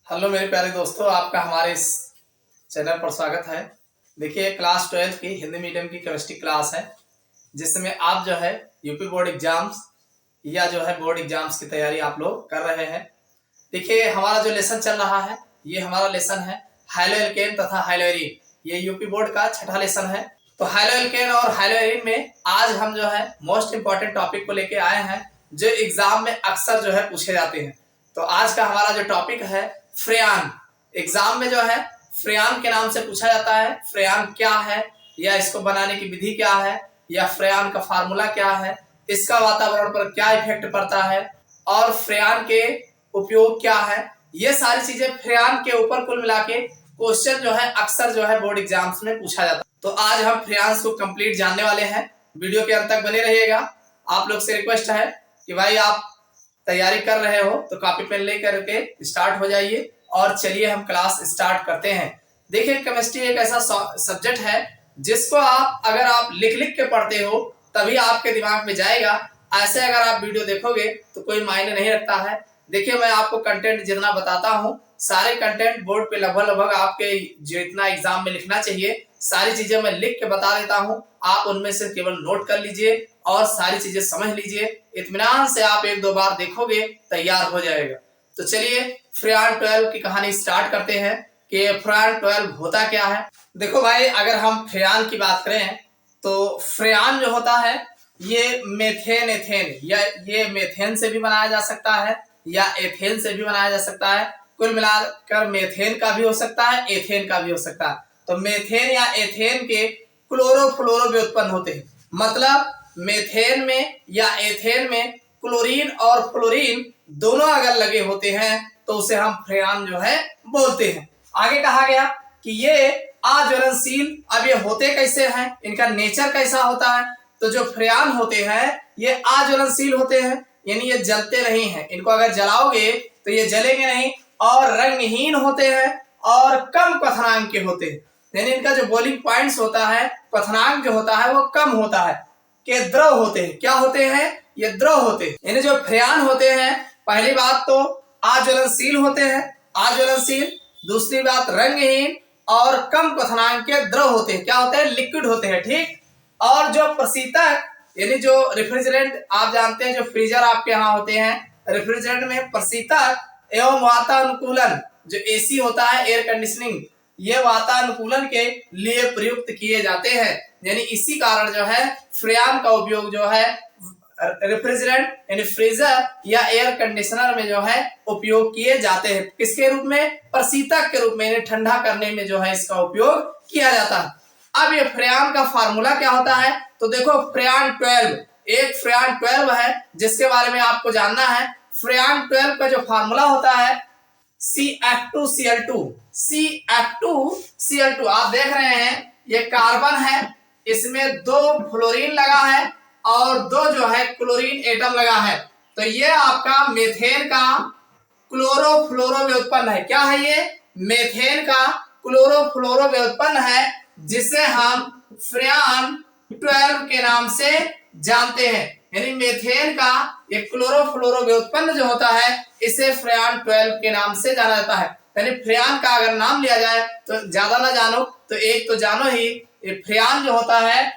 Hello मेरे प्यारे दोस्तों, आपका हमारे इस चैनल पर स्वागत है। देखिए, क्लास 12 की हिंदी मीडियम की केमिस्ट्री क्लास है, जिसमें आप जो है यूपी बोर्ड एग्जाम्स या जो है बोर्ड एग्जाम्स की तैयारी आप लोग कर रहे हैं। देखिए, हमारा जो लेसन चल रहा है, ये हमारा लेसन है हाइलोएल्केन तथा हाइलोएरीन। ये यूपी बोर्ड का छठा लेसन है। तो हाइलोएल्केन और हाइलोएरीन में आज हम जो है मोस्ट इंपॉर्टेंट टॉपिक को लेके आए हैं, जो एग्जाम में अक्सर जो है पूछे जाते हैं। तो आज का हमारा जो टॉपिक है फ्रेयान। एग्जाम में जो है फ्रेयान के नाम से पूछा जाता है। फ्रेयान क्या है, या इसको बनाने की विधि क्या है, या फ्रेयान का फार्मूला क्या है, इसका वातावरण पर क्या इफेक्ट पड़ता है, और फ्रेयान के उपयोग क्या है, ये सारी चीजें फ्रेयान के ऊपर कुल मिला के क्वेश्चन जो है अक्सर जो है बोर्ड एग्जाम्स में पूछा जाता है। तो आज हम फ्रेयान को कंप्लीट जानने वाले हैं। वीडियो के अंत तक बने रहिएगा। आप लोग से रिक्वेस्ट है कि भाई आप तैयारी कर रहे हो तो कॉपी पेन लेकर के स्टार्ट हो जाइए, और चलिए हम क्लास स्टार्ट करते हैं। देखिए, केमिस्ट्री एक ऐसा सब्जेक्ट है जिसको अगर आप लिख लिख के पढ़ते हो तभी आपके दिमाग में जाएगा। ऐसे अगर आप वीडियो देखोगे तो कोई मायने नहीं रखता है। देखिए, मैं आपको कंटेंट जितना बताता हूँ, सारे कंटेंट बोर्ड पे लगभग आपके जितना एग्जाम में लिखना चाहिए सारी चीजें मैं लिख के बता देता हूँ। आप उनमें से केवल नोट कर लीजिए और सारी चीजें समझ लीजिए। इत्मीनान से आप एक दो बार देखोगे, तैयार हो जाएगा। तो चलिए फ्रेयान 12 की कहानी स्टार्ट करते हैं कि फ्रेयान 12 होता क्या है। देखो भाई, अगर हम फ्रेयान की बात करें तो फ्रेयान जो होता है ये मेथेन एथेन या ये मेथेन से भी बनाया जा सकता है या एथेन से भी बनाया जा सकता है। कुल मिलाकर मेथेन का भी हो सकता है, एथेन का भी हो सकता है। तो मेथेन या एथेन के क्लोरोफ्लोरो भी उत्पन्न होते हैं। मतलब मेथेन में या एथेन में क्लोरीन और फ्लोरीन दोनों अगर लगे होते हैं तो उसे हम फ्रेयान जो है बोलते हैं। आगे कहा गया कि ये अज्वलनशील। अब ये होते कैसे हैं, इनका नेचर कैसा होता है। तो जो फ्रेयान होते हैं ये अज्वलनशील होते हैं, यानी ये जलते नहीं हैं। इनको अगर जलाओगे तो ये जलेंगे नहीं, और रंगहीन होते हैं और कम क्वथनांक के होते हैं। यानी इनका जो बॉइलिंग पॉइंट्स होता है, क्वथनांक जो होता है वो कम होता है। के द्रव होते हैं। क्या होते हैं? ये द्रव होते हैं। यानी जो फ्रेयान होते हैं, पहली बात तो अज्वलनशील होते हैं, अज्वलनशील। दूसरी बात रंगहीन और कम क्वथनांक के द्रव होते हैं। क्या होते हैं? लिक्विड होते हैं। ठीक। और जो प्रशीतक यानी जो रेफ्रिजरेंट, आप जानते हैं जो फ्रीजर आपके यहाँ होते हैं, रेफ्रिजरेंट में प्रशीतक एवं वातानुकूलन, जो एसी होता है, एयर कंडीशनिंग, ये वातानुकूलन के लिए प्रयुक्त किए जाते हैं। यानी इसी कारण जो है फ्रेयान का उपयोग जो है रेफ्रिजरेंट यानी फ्रीजर या एयर कंडीशनर में जो है उपयोग किए जाते हैं। किसके रूप में? प्रशीतक के रूप में, यानी ठंडा करने में जो है इसका उपयोग किया जाता है। अब ये फ्रेयान का फार्मूला क्या होता है? तो देखो, फ्रेयान 12 एक फ्रेयान 12 है जिसके बारे में आपको जानना है। फ्रेयान 12 का जो फार्मूला होता है CF2Cl2। CF2Cl2 आप देख रहे हैं, ये कार्बन है, इसमें 2 फ्लोरीन लगा है और 2 जो है क्लोरीन एटम लगा है। तो ये आपका मेथेन का क्लोरोफ्लोरो व्युत्पन्न है। क्या है ये? मेथेन का क्लोरोफ्लोरो व्युत्पन्न है, जिसे हम फ्रेयान 12 के नाम से जानते हैं। यानी मेथेन का ये क्लोरोफ्लोरो व्युत्पन्न जो होता है, इसे फ्रेयान 12 के नाम से जाना जाता है। यानी फ्रेयान का अगर नाम लिया जाए तो ज्यादा ना जानो तो एक तो जानो ही, ये फ्रेयान जो होता है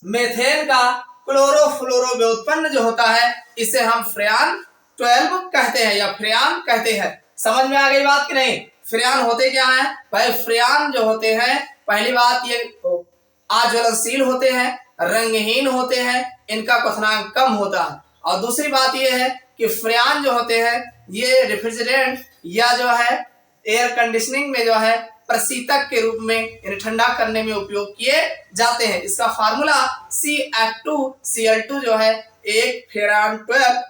मेथेन का क्लोरोफ्लोरो व्युत्पन्न जो होता है, इसे हम फ्रेयान 12 कहते हैं या फ्रेयान कहते हैं। समझ में आ गई बात कि नहीं? फ्रेयान होते क्या है भाई? फ्रेयान जो होते हैं, पहली बात ये अज्वलनशील होते हैं, रंगहीन होते हैं, इनका क्वथनांक कम होता है। और दूसरी बात ये है कि फ्रेयान जो होते हैं ये रेफ्रिजरेंट या जो है एयर कंडीशनिंग में जो है प्रशीतक के रूप में, यानी ठंडा करने में उपयोग किए जाते हैं। इसका फार्मूला CF2Cl2 जो है एक फ्रेयान 12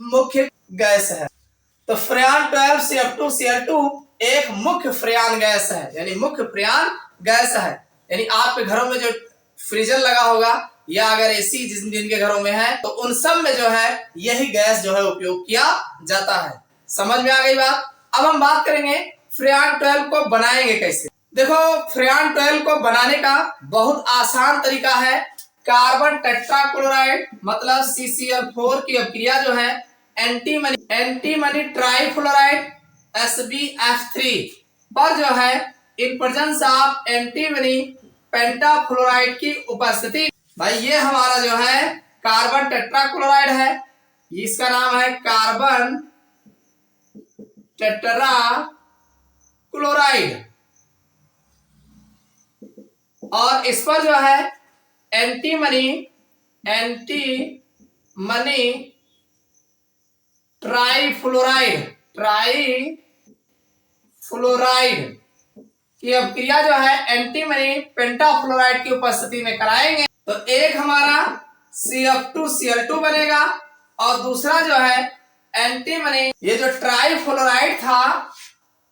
मुख्य गैस है। तो फ्रेयान 12 CF2Cl2 एक मुख्य फ्रेयान गैस है, यानी मुख्य फ्रेयान गैस है। यानी आपके घरों में जो फ्रीजर लगा होगा या अगर एसी जिनके घरों में है, तो उन सब में जो है यही गैस जो है उपयोग किया जाता है। समझ में आ गई बात? अब हम बात करेंगे फ्रेयान 12 को बनाएंगे कैसे। देखो, फ्रेयान 12 को बनाने का बहुत आसान तरीका है। कार्बन टेट्राक्लोराइड मतलब CCl4 की अभिक्रिया जो है एंटीमनी ट्राइफ्लोराइड SbF3 पर जो है इन प्रेजेंस ऑफ एंटीमनी पेंटाफ्लोराइड की उपस्थिति। भाई ये हमारा जो है कार्बन टेट्राक्लोराइड है, इसका नाम है कार्बन टेट्रा क्लोराइड, और इस पर जो है एंटीमनी ट्राईफ्लोराइड की अभिक्रिया जो है एंटीमनी पेंटाफ्लोराइड की उपस्थिति में कराएंगे। तो एक हमारा CF2Cl2 बनेगा और दूसरा जो है एंटीमनी, ये जो ट्राईफ्लोराइड था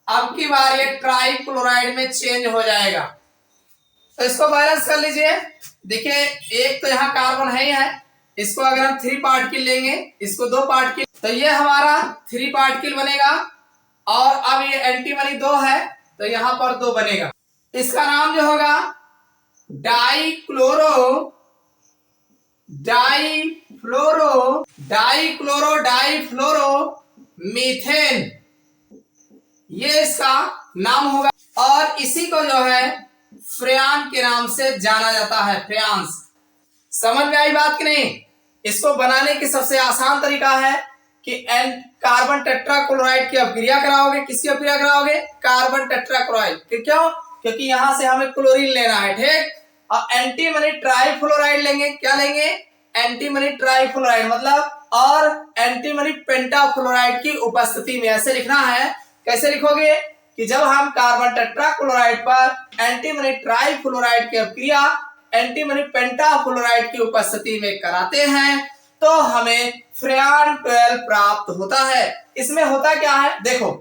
अब की बार ये ट्राईक्लोराइड में चेंज हो जाएगा। तो इसको बैलेंस कर लीजिए। देखिए एक तो यहाँ कार्बन है ही है, इसको अगर हम 3 पार्टिकल लेंगे, इसको 2 पार्टिकल, तो ये हमारा 3 पार्टिकल बनेगा, और अब ये एंटीमनी 2 है तो यहाँ पर 2 बनेगा। इसका नाम जो होगा डाइफ्लोरो मीथेन, ये इसका नाम होगा, और इसी को जो है फ्रेयान के नाम से जाना जाता है, फ्रेयांस। समझ में आई बात कि नहीं? इसको बनाने की सबसे आसान तरीका है कि कार्बन टेट्राक्लोराइड की अभिक्रिया कराओगे। किसकी अभिक्रिया कराओगे? Carbon tetrachloride. क्यों? क्योंकि यहां से हमें क्लोरीन लेना है, ठीक। और एंटीमनी ट्राईफ्लोराइड लेंगे। क्या लेंगे? एंटीमनी ट्राईफ्लोराइड मतलब, और एंटीमनी पेंटाफ्लोराइड की उपस्थिति में। ऐसे लिखना है। कैसे लिखोगे? कि जब हम कार्बन टेट्राक्लोराइड पर एंटीमनी ट्राईफ्लोराइड की अभिक्रिया एंटीमनी पेंटाफ्लोराइड की उपस्थिति में कराते हैं तो हमें फ्रेयान 12 प्राप्त होता है। इसमें होता क्या है? देखो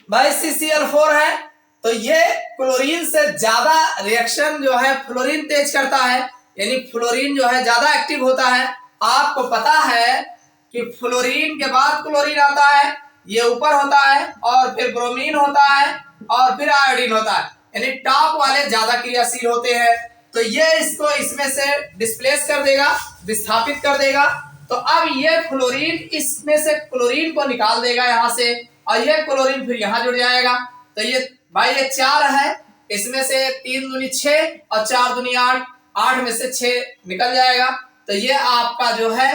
भाई CCl4 है तो ये क्लोरीन से ज्यादा रिएक्शन जो है फ्लोरीन तेज करता है, यानी फ्लोरीन जो है ज्यादा एक्टिव होता है। आपको पता है कि फ्लोरीन के बाद क्लोरीन आता है, ये ऊपर होता है, और फिर ब्रोमीन होता है, और फिर आयोडीन होता है, यानी टॉप वाले ज्यादा क्रियाशील होते हैं। तो ये इसको इसमें से डिस्प्लेस कर देगा, विस्थापित कर देगा। तो अब ये फ्लोरीन इसमें से क्लोरीन को निकाल देगा यहाँ से, और ये क्लोरीन फिर यहाँ जुड़ जाएगा। तो ये भाई ये 4 है, इसमें से 3 दूनी 6 और 4 दूनी 8, 8 में से 6 निकल जाएगा। तो ये आपका जो है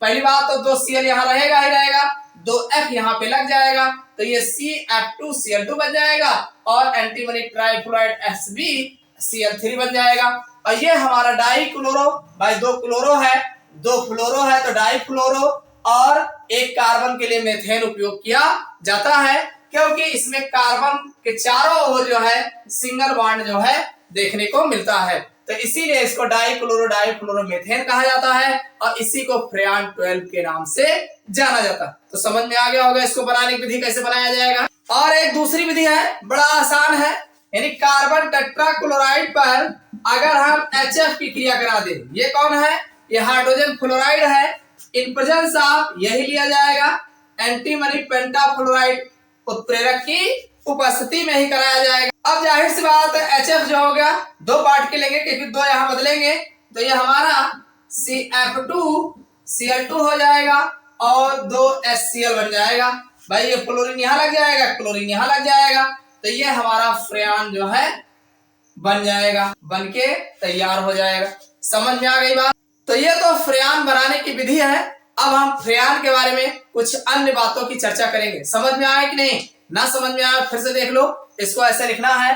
पहली बात तो 2 Cl यहाँ रहेगा ही रहेगा, 2 F यहाँ पे लग जाएगा, तो ये CF2Cl2 बन जाएगा, और एंटीमनी ट्राईफ्लोराइड SbCl3 बन जाएगा। और ये हमारा डाइक्लोरो, भाई 2 क्लोरो है, 2 फ्लोरो है, तो डाइफ्लोरो, और एक कार्बन के लिए मेथेन उपयोग किया जाता है, क्योंकि इसमें कार्बन के चारों ओर जो है सिंगल बॉन्ड जो है देखने को मिलता है। तो इसीलिए इसको डाइफ्लोरो मेथेन कहा जाता है, और इसी को फ्रेयान 12 के नाम से जाना जाता है। तो समझ में आ गया होगा इसको बनाने की विधि कैसे बनाया जाएगा। और एक दूसरी विधि है, बड़ा आसान है, यानी कार्बन टेट्राक्लोराइड पर अगर हम HF की क्रिया करा दें, ये कौन है? ये हाइड्रोजन फ्लोराइड है। इन प्रेजेंस ऑफ यही लिया जाएगा एंटीमनी पेंटाफ्लोराइड उत्प्रेरक की उपस्थिति में ही कराया जाएगा। अब जाहिर सी बात है HF जो हो गया 2 पार्टिकल लेंगे, क्योंकि 2 यहाँ बदलेंगे, तो ये हमारा CF2Cl2 हो जाएगा, और 2 HCl बन जाएगा। भाई ये क्लोरीन यहाँ लग जाएगा, क्लोरीन यहाँ लग जाएगा, तो ये हमारा फ्रेयान जो है बन जाएगा, बन के तैयार हो जाएगा। समझ में आ गई बात? तो ये तो फ्रेयान बनाने की विधि है। अब हम फ्रेयान के बारे में कुछ अन्य बातों की चर्चा करेंगे। समझ में आया कि नहीं? ना समझ में आया फिर से देख लो। इसको ऐसे लिखना है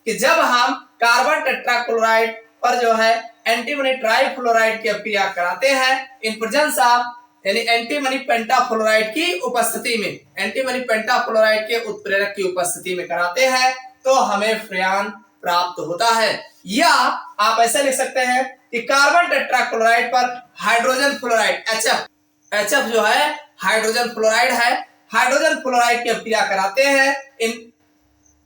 कि जब हम कार्बन टेट्राक्लोराइड पर जो है एंटीमनी ट्राईफ्लोराइड की अभिक्रिया कराते हैं इन प्रेजेंस ऑफ, यानी एंटीमनी पेंटाफ्लोराइड की उपस्थिति में, एंटीमनी पेंटाफ्लोराइड के उत्प्रेरक की उपस्थिति में कराते हैं, तो हमें फ्रेयान प्राप्त होता है। या आप ऐसे लिख सकते हैं कि कार्बन टेट्राक्लोराइड पर हाइड्रोजन फ्लोराइड HF जो है हाइड्रोजन फ्लोराइड है, हाइड्रोजन फ्लोराइड की अभिक्रिया कराते हैं इन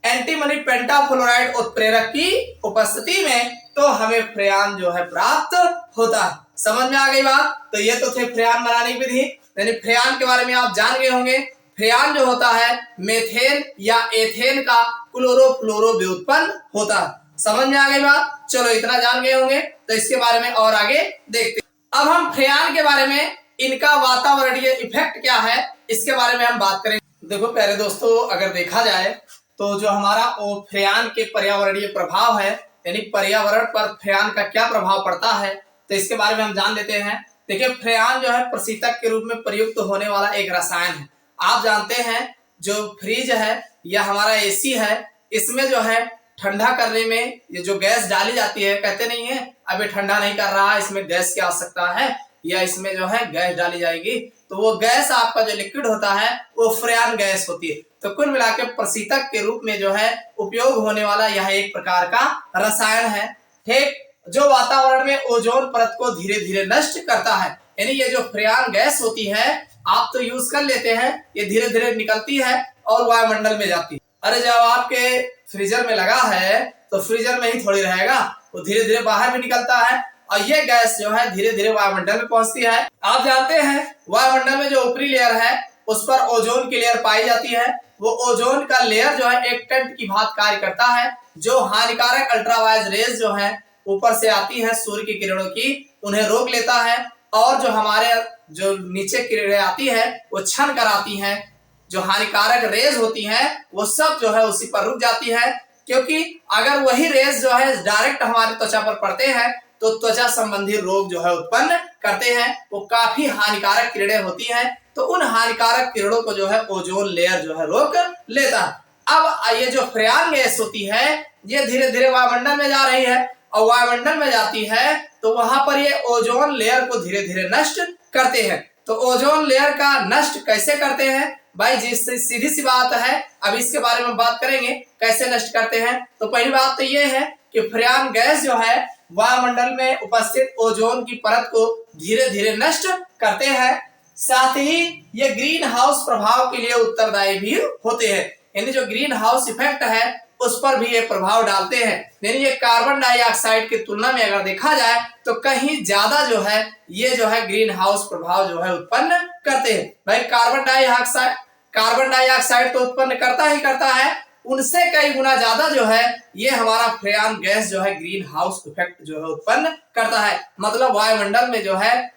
एंटीमनी पेंटाफ्लोराइड उत्प्रेरक की उपस्थिति में, तो हमें फ्रेयान जो है प्राप्त होता है। समझ में आ गई बात? तो ये तो थे फ्रेयान बनाने की विधि, यानी फ्रेयान के बारे में आप जान गए होंगे। फ्रेयान जो होता है मेथेन या एथेन का क्लोरोफ्लोरो व्युत्पन्न होता है। समझ में आ गई बात? चलो इतना जान गए होंगे, तो इसके बारे में और आगे देखते हैं। अब हम फ्रेयान के बारे में, इनका वातावरणीय इफेक्ट क्या है, इसके बारे में हम बात करेंगे। देखो प्यारे दोस्तों, अगर देखा जाए तो जो हमारा वो फ्रेयान के पर्यावरणीय प्रभाव है, यानी पर्यावरण पर फ्रेयान का क्या प्रभाव पड़ता है, तो इसके बारे में हम जान लेते हैं। देखिए, फ्रेयान जो है प्रशीतक के रूप में प्रयुक्त होने वाला एक रसायन है। आप जानते हैं जो फ्रिज है या हमारा एसी है, इसमें जो है ठंडा करने में ये जो गैस डाली जाती है, कहते नहीं है अभी ठंडा नहीं कर रहा है, इसमें गैस की आवश्यकता है या इसमें जो है गैस डाली जाएगी, तो वो गैस आपका जो लिक्विड होता है वो फ्रेयान गैस होती है। तो कुल मिलाकर प्रशीतक के रूप में जो है उपयोग होने वाला यह एक प्रकार का रसायन है, ठीक, जो वातावरण में ओजोन परत को धीरे धीरे नष्ट करता है। यानी ये जो फ्रेयान गैस होती है, आप तो यूज कर लेते हैं, ये धीरे धीरे निकलती है और वायुमंडल में जाती है। अरे जब आपके फ्रीजर में लगा है तो फ्रीजर में ही थोड़ी रहेगा, वो धीरे धीरे बाहर भी निकलता है और ये गैस जो है धीरे धीरे वायुमंडल में पहुंचती है। आप जानते हैं वायुमंडल में जो ऊपरी लेयर है उस पर ओजोन की लेयर पाई जाती है। वो ओजोन का लेयर जो है एक टेंट की भांति कार्य करता है, जो हानिकारक अल्ट्रावायलेट रेज जो है ऊपर से आती है सूर्य की किरणों की, उन्हें रोक लेता है और जो हमारे जो नीचे किरणें आती है वो क्षण कराती हैं, जो हानिकारक रेज होती हैं वो सब जो है उसी पर रुक जाती है। क्योंकि अगर वही रेज जो है डायरेक्ट हमारी त्वचा पर पड़ते हैं तो त्वचा संबंधी रोग जो है उत्पन्न करते हैं, वो काफी हानिकारक किरणें होती हैं, तो उन हानिकारक किरणों को जो है ओजोन लेयर जो है रोक लेता है। अब ये जो फ्रेयान गैस होती है ये धीरे धीरे वायुमंडल में जा रही है और वायुमंडल में जाती है तो वहां पर ये ओजोन लेयर को धीरे धीरे नष्ट करते हैं। तो ओजोन लेयर का नष्ट कैसे करते हैं भाई, जिससे सीधी सी बात है, अब इसके बारे में बात करेंगे कैसे नष्ट करते हैं। तो पहली बात तो ये है कि फ्रेयान गैस जो है वायुमंडल में उपस्थित ओजोन की परत को धीरे धीरे नष्ट करते हैं, साथ ही ये ग्रीन हाउस प्रभाव के लिए उत्तरदायी भी होते हैं। यानी जो ग्रीन हाउस इफेक्ट है उस पर भी ये प्रभाव डालते हैं। यानी ये कार्बन डाइऑक्साइड की तुलना में अगर देखा जाए तो कहीं ज्यादा जो है ये जो है ग्रीन हाउस प्रभाव जो है उत्पन्न करते हैं। भाई कार्बन डाइऑक्साइड तो उत्पन्न करता ही करता है, उनसे कई गुना ज्यादा जो है ये हमारा फ्रेयान गैस जो है ग्रीन हाउस इफेक्ट जो है उत्पन्न करता है। मतलब वायुमंडल में जो है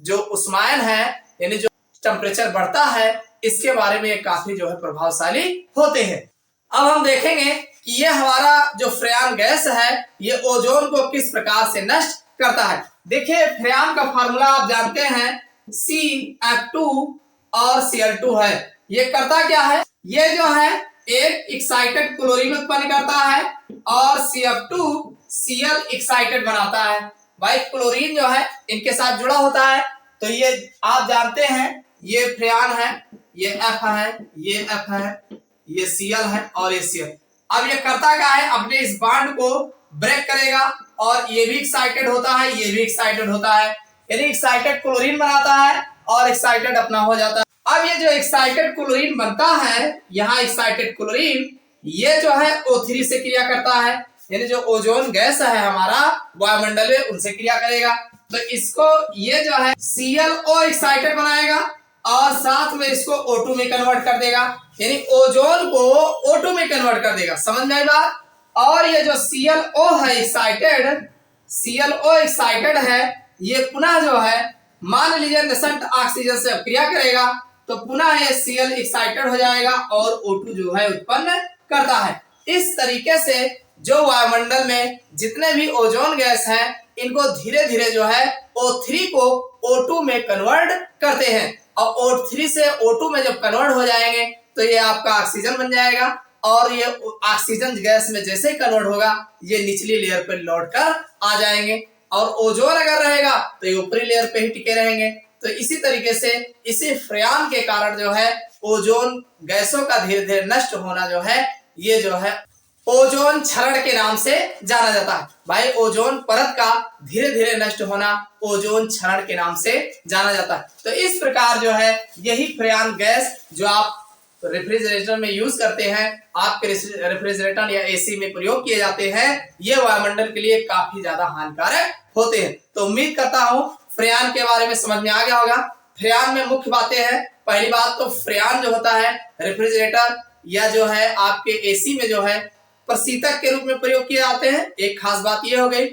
जो उष्मायन है, यानी जो टेम्परेचर बढ़ता है, इसके बारे में ये काफी जो है प्रभावशाली होते हैं। अब हम देखेंगे कि ये हमारा जो फ्रेयान गैस है ये ओजोन को किस प्रकार से नष्ट करता है। देखिए, फ्रेयान का फार्मूला आप जानते हैं CF2 और Cl2 है। ये करता क्या है, ये जो है एक एक्साइटेड क्लोरीन उत्पन्न करता है और CF2 Cl एक्साइटेड बनाता है। भाई क्लोरीन जो है इनके साथ जुड़ा होता है, तो ये आप जानते हैं ये फ्रेयान है, ये F है, ये F है, ये Cl है और ये Cl। अब ये करता क्या है, अपने इस बॉन्ड को ब्रेक करेगा और ये भी एक्साइटेड होता है, ये भी एक्साइटेड होता है, यानी एक्साइटेड क्लोरीन बनाता है और एक्साइटेड अपना हो जाता है। अब ये जो एक्साइटेड क्लोरीन बनता है, यहाँ एक्साइटेड क्लोरीन ये जो है O3 से क्रिया करता है, यानी जो ओजोन गैस है हमारा वायुमंडल में उनसे क्रिया करेगा, तो इसको ये जो है ClO एक्साइटेड बनाएगा और साथ में इसको O2 में कन्वर्ट कर देगा, यानी ओजोन को O2 में कन्वर्ट कर देगा। समझ में आई बात। और ये जो ClO है एक्साइटेड है, ये पुनः जो है मान लीजिए नेसेंट ऑक्सीजन से क्रिया करेगा तो पुनः ये Cl एक्साइटेड हो जाएगा और O2 जो है उत्पन्न करता है। इस तरीके से जो वायुमंडल में जितने भी ओजोन गैस हैं इनको धीरे धीरे जो है O3 को O2 में कन्वर्ट करते हैं और O3 से O2 में जब कन्वर्ट हो जाएंगे तो ये आपका ऑक्सीजन बन जाएगा और ये ऑक्सीजन गैस में जैसे ही कन्वर्ट होगा ये निचली लेयर पर लौट कर आ जाएंगे और ओजोन अगर रहेगा तो ये ऊपरी लेयर पे ही टिके रहेंगे। तो इसी तरीके से इसी फ्रेयान के कारण जो है ओजोन गैसों का धीरे धीरे नष्ट होना जो है ये जो है ओजोन क्षरण के नाम से जाना जाता है। भाई ओजोन परत का धीरे धीरे नष्ट होना ओजोन क्षरण के नाम से जाना जाता है। तो इस प्रकार जो है यही फ्रेयान गैस जो आप रेफ्रिजरेटर में यूज करते हैं, आपके रेफ्रिजरेटर या एसी में प्रयोग किए जाते हैं, ये वायुमंडल के लिए काफी ज्यादा हानिकारक होते हैं। तो उम्मीद करता हूं फ्रेयान के बारे में समझ में आ गया होगा। फ्रेयान में मुख्य बातें हैं, पहली बात तो फ्रेयान जो होता है रेफ्रिजरेटर या जो है आपके एसी में जो है प्रशीतक के रूप में प्रयोग किए जाते हैं। एक खास बात ये हो गई।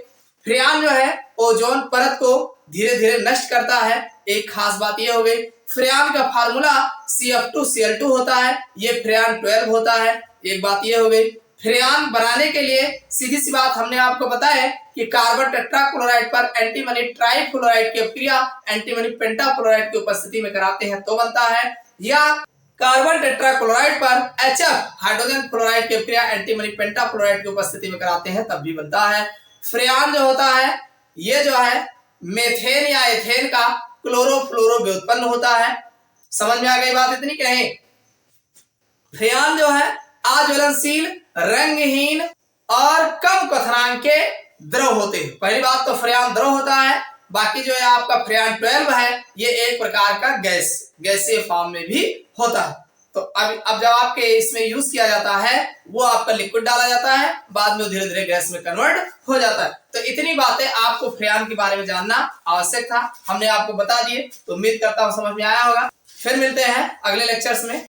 फ्रेयान जो है ओजोन परत को धीरे धीरे नष्ट करता है, एक खास बात ये हो गई। फ्रेयान का फार्मूला CF2Cl2 होता है, ये फ्रेयान 12 होता है। एक बात ये हो गई। फ्रेयान बनाने के लिए सीधी सी बात हमने आपको बताया कि कार्बन टेट्राक्लोराइड पर एंटीमनी ट्राइफ्लोराइड की क्रिया एंटीमनी पेंटाफ्लोराइड की उपस्थिति में कराते हैं तो बनता है, या कार्बन टेट्राक्लोराइड पर HF हाइड्रोजन फ्लोराइड की क्रिया एंटीमनी पेंटाफ्लोराइड की उपस्थिति में कराते हैं तब भी बनता है। फ्रेयान जो होता है ये जो है मेथेन या एथेन का क्लोरोफ्लोरो व्युत्पन्न होता है। समझ में आ गई बात इतनी कि नहीं? फ्रेयान जो है अज्वलनशील, रंगहीन और कम क्वथनांक के द्रव होते हैं। पहली बात तो फ्रेयान द्रव होता है, बाकी जो है आपका फ्रेयान 12 है ये एक प्रकार का गैसीय फॉर्म में भी होता है। तो अब जब आपके इसमें यूज किया जाता है वो आपका लिक्विड डाला जाता है, बाद में धीरे धीरे गैस में कन्वर्ट हो जाता है। तो इतनी बातें आपको फ्रेयान के बारे में जानना आवश्यक था, हमने आपको बता दिए। तो उम्मीद करता हूं समझ में आया होगा। फिर मिलते हैं अगले लेक्चर्स में।